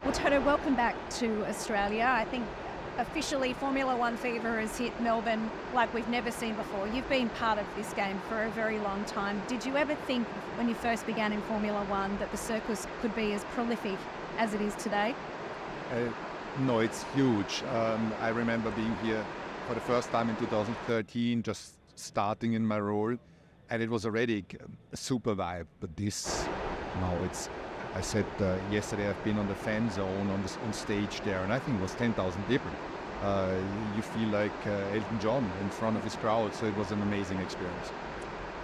Well, Toto, welcome back to Australia. I think officially Formula One fever has hit Melbourne like we've never seen before. You've been part of this game for a very long time. Did you ever think when you first began in Formula One that the circus could be as prolific as it is today? No, it's huge. I remember being here for the first time in 2013, just starting in my role, and it was already a super vibe. But this, now it's, I said yesterday I've been on the fan zone on stage there, and I think it was 10,000 people. You feel like Elton John in front of his crowd, so it was an amazing experience.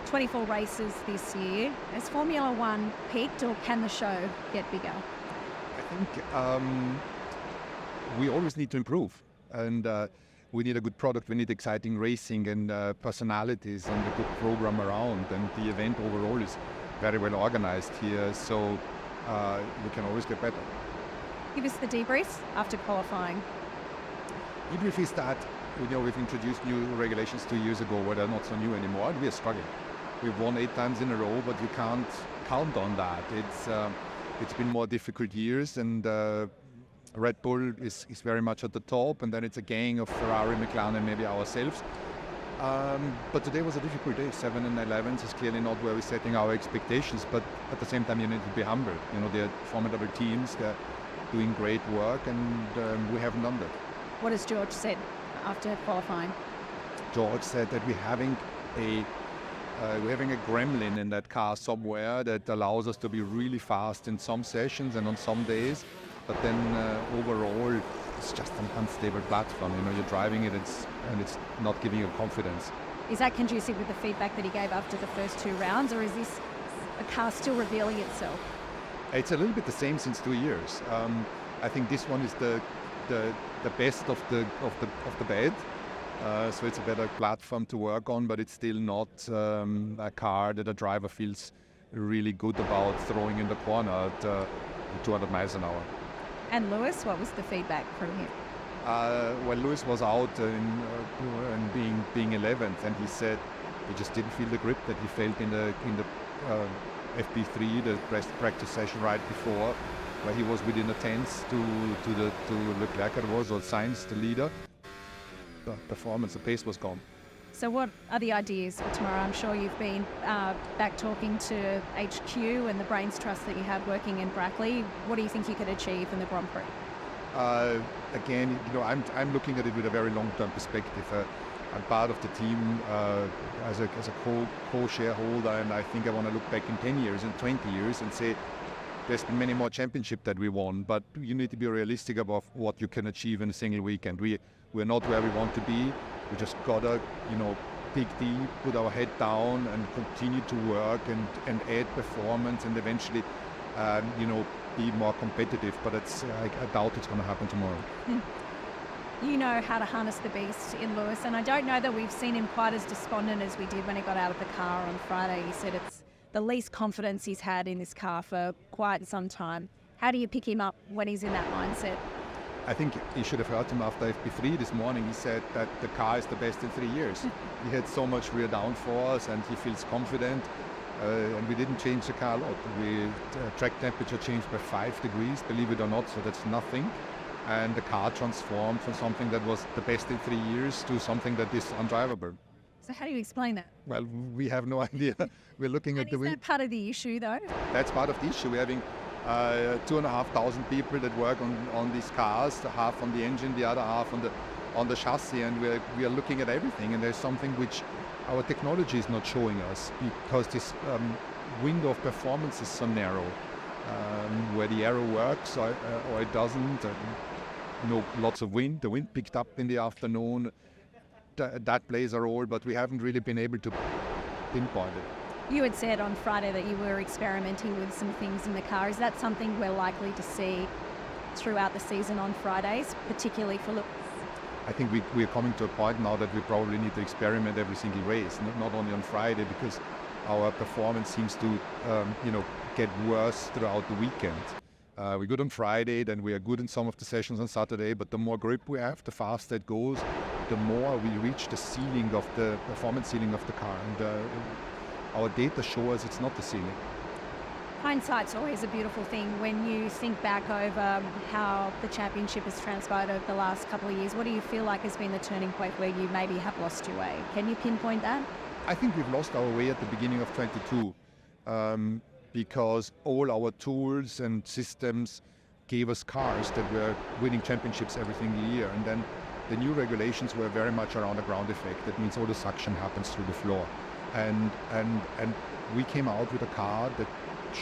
24 races this year. Has Formula One peaked, or can the show get bigger? I think we always need to improve, and we need a good product, we need exciting racing and personalities and a good program around, and the event overall is very well organized here, so we can always get better. Give us the debrief after qualifying. Debrief is that we've introduced new regulations 2 years ago where they're not so new anymore, and we are struggling. We've won 8 times in a row, but you can't count on that. It's been more difficult years, and Red Bull is very much at the top, and then it's a gang of Ferrari, McLaren, and maybe ourselves. But today was a difficult day. 7 and 11 is clearly not where we're setting our expectations, but at the same time you need to be humble. They're formidable teams, they're doing great work, and we haven't done that. What has George said after qualifying? George said that we're having a gremlin in that car somewhere that allows us to be really fast in some sessions and on some days, but then overall it's just an unstable platform. You're driving it and it's not giving you confidence. Is that conducive with the feedback that he gave after the first 2 rounds, or is this a car still revealing itself? It's a little bit the same since 2 years. I think this one is the best of the bad. So it's a better platform to work on, but it's still not a car that a driver feels really good about throwing in the corner at 200 miles an hour. And Lewis, what was the feedback from him? Well, Lewis was out and being 11th, and he said he just didn't feel the grip that he felt in the FP3, the practice session right before, where he was within a tenth to Leclerc. It was, or Sainz, the leader. The performance, the pace was gone. So what are the ideas for tomorrow? I'm sure you've been back talking to HQ and the brains trust that you have working in Brackley. What do you think you could achieve in the Grand Prix? Again, I'm looking at it with a very long-term perspective. I'm part of the team as a co-shareholder, and I think I want to look back in 10 years and 20 years and say there's been many more championships that we won, but you need to be realistic about what you can achieve in a single weekend. We're not where we want to be. We just gotta, dig deep, put our head down, and continue to work and add performance, and eventually, be more competitive. But I doubt it's going to happen tomorrow. You know how to harness the beast in Lewis, and I don't know that we've seen him quite as despondent as we did when he got out of the car on Friday. He said it's the least confidence he's had in this car for quite some time. How do you pick him up when he's in that mindset? I think you should have heard him after FP3 this morning. He said that the car is the best in 3 years. He had so much rear downforce and he feels confident. And we didn't change the car a lot. Track temperature changed by 5 degrees, believe it or not, so that's nothing. And the car transformed from something that was the best in 3 years to something that is undrivable. So how do you explain that? Well, we have no idea. We're looking at the... Is that part of the issue, though? That's part of the issue. We're having 2,500 people that work on these cars, half on the engine, the other half on the chassis, and we are looking at everything, and there's something which our technology is not showing us, because this window of performance is so narrow, where the aero works or it doesn't. Lots of wind. The wind picked up in the afternoon. That plays a role, but we haven't really been able to pinpoint it. You had said on Friday that you were experimenting with some things in the car. Is that something we're likely to see throughout the season on Fridays, particularly for Lewis? I think we're coming to a point now that we probably need to experiment every single race, not only on Friday, because our performance seems to get worse throughout the weekend. We're good on Friday, then we are good in some of the sessions on Saturday, but the more grip we have, the faster it goes, the more we reach the ceiling of the performance ceiling of the car. And our data show us it's not the ceiling. Hindsight's always a beautiful thing. When you think back over how the championship has transpired over the last couple of years, what do you feel like has been the turning point where you maybe have lost your way? Can you pinpoint that? I think we've lost our way at the beginning of 22 because all our tools and systems gave us cars that were winning championships every single year. And then the new regulations were very much around the ground effect. That means all the suction happens through the floor. And we came out with a car that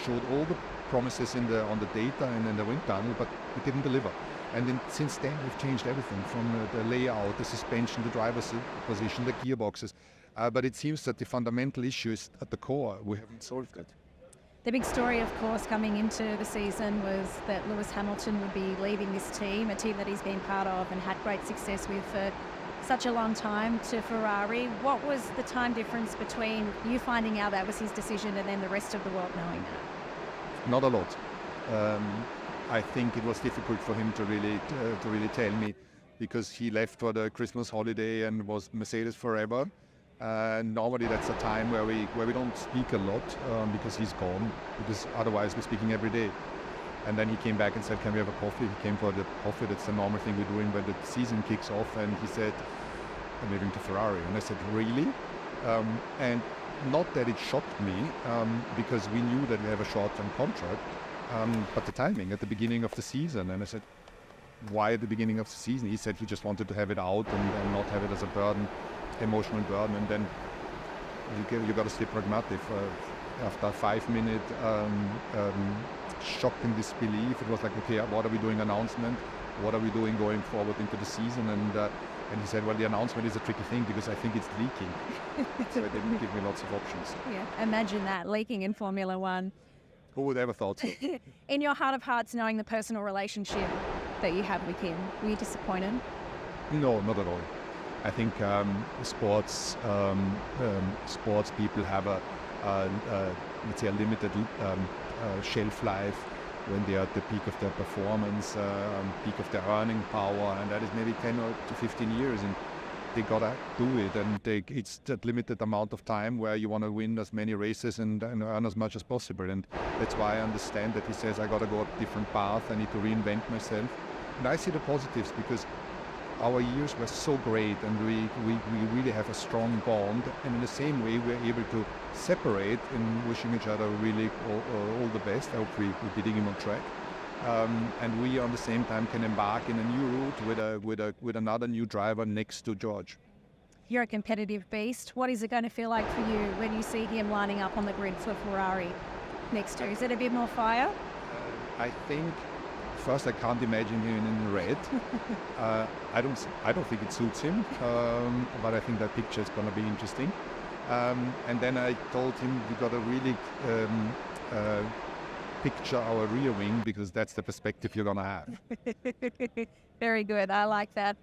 showed all the promises on the data and in the wind tunnel, but it didn't deliver. And then since then we've changed everything from the layout, the suspension, the driver's position, the gearboxes. But it seems that the fundamental issue is at the core. We haven't solved it. The big story, of course, coming into the season was that Lewis Hamilton would be leaving this team, a team that he's been part of and had great success with for such a long time, to Ferrari. What was the time difference between you finding out that was his decision and then the rest of the world knowing that? Not a lot. I think it was difficult for him to really tell me, because he left for the Christmas holiday and was Mercedes forever. Normally that's a time where we don't speak a lot because he's gone, because otherwise we're speaking every day. And then he came back and said, can we have a coffee? He came for the coffee. That's the normal thing we're doing when the season kicks off. And he said, I'm leaving to Ferrari. And I said, really? And not that it shocked me, because we knew that we have a short-term contract, but the timing at the beginning of the season. And I said, why at the beginning of the season? He said he just wanted to have it out and not have it as a burden, emotional burden. And then you got to stay pragmatic. After a 5-minute shock and disbelief, it was like, okay, what are we doing announcement? What are we doing going forward into the season? And he said, well, the announcement is a tricky thing because I think it's leaking. So it didn't give me lots of options. Yeah, imagine that, leaking in Formula One. Who would ever thought so? In your heart of hearts, knowing the personal relationship that you have with him, were you disappointed? No, not at all. I think sports people have let's say a limited shelf life when they are at the peak of their performance, peak of their earning power, and that is maybe 10 or to 15 years, and they gotta do it, and it's that limited amount of time where you want to win as many races and earn as much as possible. And that's why I understand that he says, I gotta go a different path, I need to reinvent myself. And I see the positives, because our years were so great and we really have a strong bond, and in the same way we're able to separate in wishing each other really all the best. I hope we're beating him on track, and we on the same time can embark in a new route with another new driver next to George. You're a competitive beast. What is it going to feel like for you when you see him lining up on the grid for Ferrari next year? Is it a bit more fire? I think first, I can't imagine him in red. I don't think it suits him, but I think that picture is going to be interesting. And then I told him we got to really picture our rear wing, because that's the perspective you're going to have. Very good. I like that.